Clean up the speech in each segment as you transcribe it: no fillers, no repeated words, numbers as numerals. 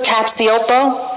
Capsiopo.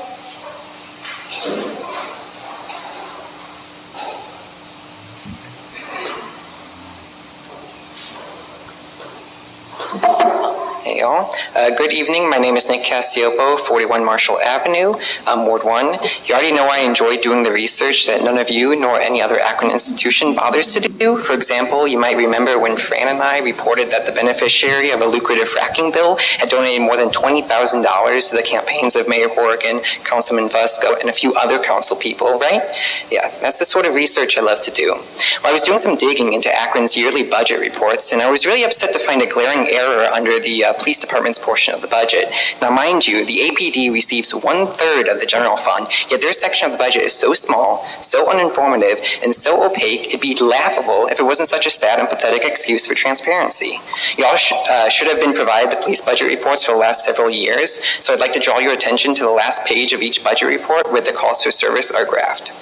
Hey y'all. Good evening. My name is Nick Cassiopo, 41 Marshall Avenue, Ward 1. You already know I enjoy doing the research that none of you nor any other Akron institution bothers to do. For example, you might remember when Fran and I reported that the beneficiary of a lucrative fracking bill had donated more than $20,000 to the campaigns of Mayor Horrigan, Councilman Fusco, and a few other council people, right? Yeah, that's the sort of research I love to do. Well, I was doing some digging into Akron's yearly budget reports, and I was really upset to find a glaring error under the police department's portion of the budget. Now, mind you, the APD receives 1/3 of the general fund, yet their section of the budget is so small, so uninformative, and so opaque, it'd be laughable if it wasn't such a sad and pathetic excuse for transparency. Y'all should have been provided the police budget reports for the last several years, so I'd like to draw your attention to the last page of each budget report where the calls for service are graphed.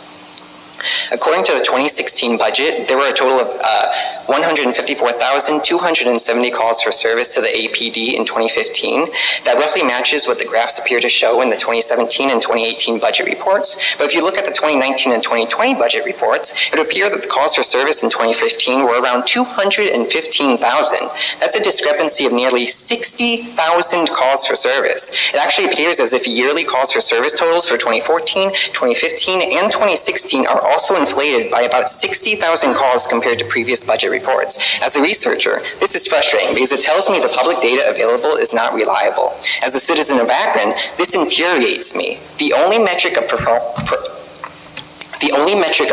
According to the 2016 budget, there were a total of 154,270 calls for service to the APD in 2015. That roughly matches what the graphs appear to show in the 2017 and 2018 budget reports. But if you look at the 2019 and 2020 budget reports, it would appear that the calls for service in 2015 were around 215,000. That's a discrepancy of nearly 60,000 calls for service. It actually appears as if yearly calls for service totals for 2014, 2015, and 2016 are also inflated by about 60,000 calls compared to previous budget reports. As a researcher, this is frustrating because it tells me the public data available is not reliable. As a citizen of Akron, this infuriates me. The only metric of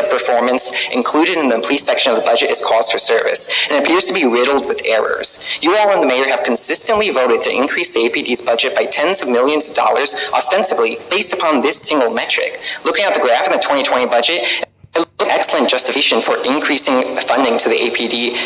performance included in the police section of the budget is calls for service, and it appears to be riddled with errors. You all and the mayor have consistently voted to increase the APD's budget by tens of millions of dollars, ostensibly based upon this single metric. Looking at the graph in the 2020 budget, it looks like an excellent justification for increasing funding to the APD.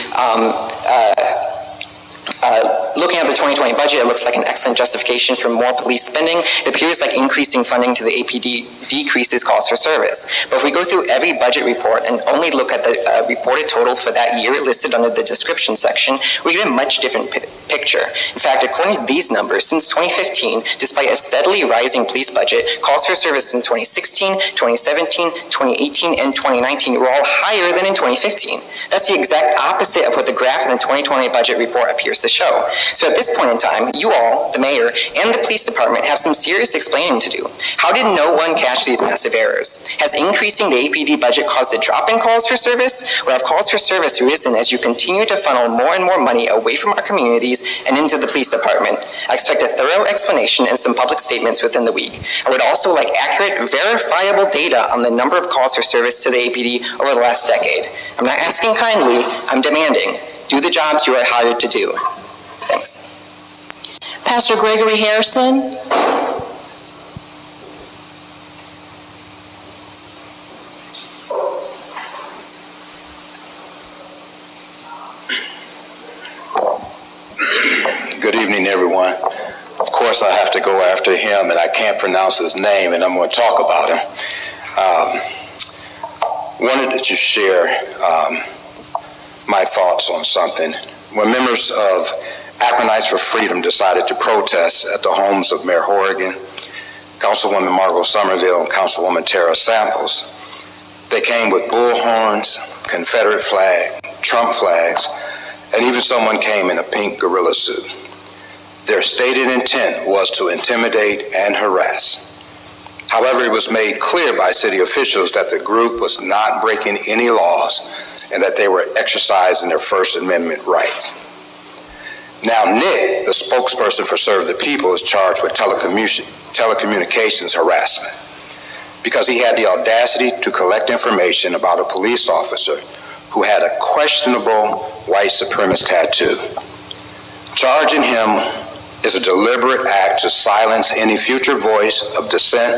Looking at the 2020 budget, it looks like an excellent justification for more police spending. It appears like increasing funding to the APD decreases calls for service. But if we go through every budget report and only look at the reported total for that year listed under the description section, we get a much different picture. In fact, according to these numbers, since 2015, despite a steadily rising police budget, calls for service in 2016, 2017, 2018, and 2019 were all higher than in 2015. That's the exact opposite of what the graph in the 2020 budget report appears to show. So at this point in time, you all, the mayor, and the police department have some serious explaining to do. How did no one catch these massive errors? Has increasing the APD budget caused a drop in calls for service? Or have calls for service risen as you continue to funnel more and more money away from our communities and into the police department? I expect a thorough explanation and some public statements within the week. I would also like accurate, verifiable data on the number of calls for service to the APD over the last decade. I'm not asking kindly, I'm demanding. Do the jobs you are hired to do. Thanks. Pastor Gregory Harrison. Good evening, everyone. Of course, I have to go after him, and I can't pronounce his name, and I'm going to talk about him. Wanted to just share my thoughts on something. When members of Akronites for Freedom decided to protest at the homes of Mayor Horrigan, Councilwoman Margot Somerville, and Councilwoman Tara Samples, they came with bullhorns, Confederate flag, Trump flags, and even someone came in a pink gorilla suit. Their stated intent was to intimidate and harass. However, it was made clear by city officials that the group was not breaking any laws and that they were exercising their First Amendment right. Now, Nick, the spokesperson for Serve the People, is charged with telecommunications harassment because he had the audacity to collect information about a police officer who had a questionable white supremacist tattoo. Charging him is a deliberate act to silence any future voice of dissent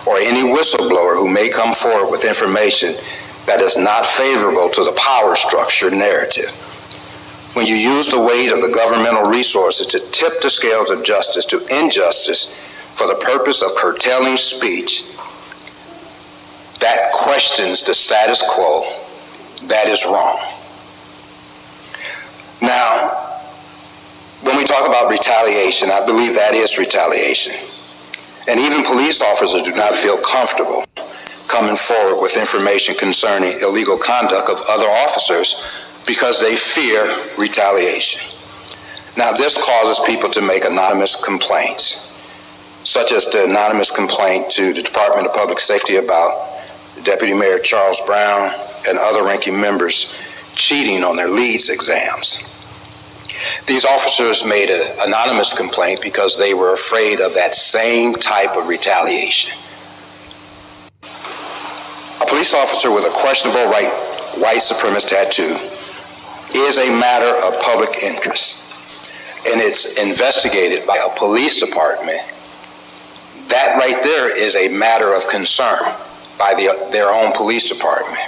or any whistleblower who may come forward with information that is not favorable to the power structure narrative. When you use the weight of the governmental resources to tip the scales of justice to injustice for the purpose of curtailing speech, that questions the status quo. That is wrong. Now, when we talk about retaliation, I believe that is retaliation. And even police officers do not feel comfortable coming forward with information concerning illegal conduct of other officers because they fear retaliation. Now, this causes people to make anonymous complaints, such as the anonymous complaint to the Department of Public Safety about Deputy Mayor Charles Brown and other ranking members cheating on their leads exams. These officers made an anonymous complaint because they were afraid of that same type of retaliation. A police officer with a questionable white supremacist tattoo is a matter of public interest, and it's investigated by a police department. That right there is a matter of concern by their own police department.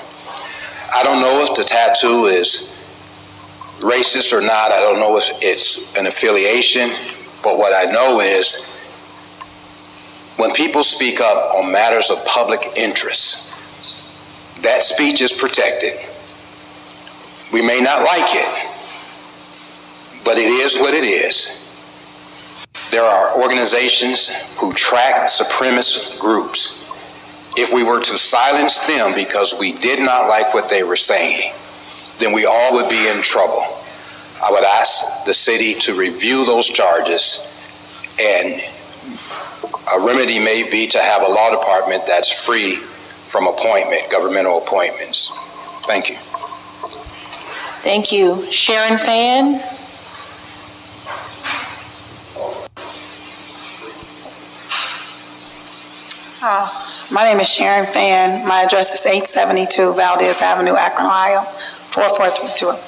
I don't know if the tattoo is racist or not. I don't know if it's an affiliation, but what I know is when people speak up on matters of public interest, that speech is protected. We may not like it, but it is what it is. There are organizations who track supremacist groups. If we were to silence them because we did not like what they were saying, then we all would be in trouble. I would ask the city to review those charges, and a remedy may be to have a law department that's free from governmental appointments. Thank you. Thank you. Sharon Fan? My name is Sharon Fan. My address is 872 Valdez Avenue, Akron, Ohio, 44320.